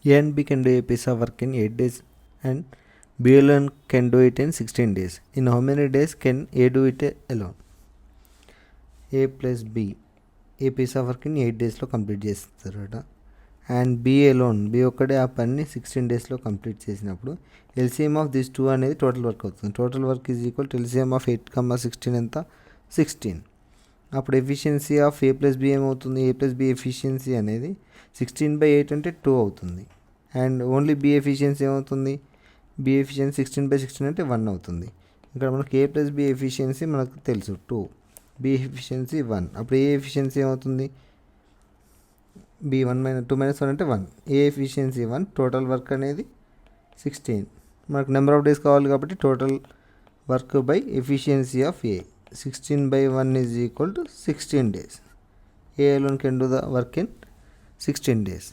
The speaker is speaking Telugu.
A and B can do a piece of work in 8 days and B alone can do it in 16 days. In how many days can A do it alone? A plus B. A piece of వర్క్ని 8 డేస్లో కంప్లీట్ చేస్తారట. అండ్ బి అలోన్, బి ఒక్కడే ఆ పనిని 16 డేస్లో కంప్లీట్ చేసినప్పుడు ఎల్సిఎం ఆఫ్ దిస్ టూ అనేది టోటల్ వర్క్ అవుతుంది. Total work is equal to LCM of 8, 16 ఎంత 16. అప్పుడు efficiency of A plus B ఏమవుతుంది? ఏ ప్లస్ బి ఎఫిషియన్సీ అనేది 16/8 అంటే 2 అవుతుంది. అండ్ ఓన్లీ బి ఎఫిషియన్సీ ఏమవుతుంది? బి ఎఫిషియన్సీ 16/16 అంటే 1 అవుతుంది. ఇక్కడ మనకి ఏ ప్లస్ బి ఎఫిషియన్సీ మనకు తెలుసు 2, బి ఎఫిషియన్సీ 1. అప్పుడు ఏ ఎఫిషియన్సీ ఏమవుతుంది? బి 2 - 1 అంటే 1. ఏ ఎఫిషియన్సీ 1, టోటల్ వర్క్ అనేది 16. మనకు నెంబర్ ఆఫ్ డేస్ కావాలి కాబట్టి total work by efficiency of A 16/1 is equal to 16 days. A alone can do the work in 16 days.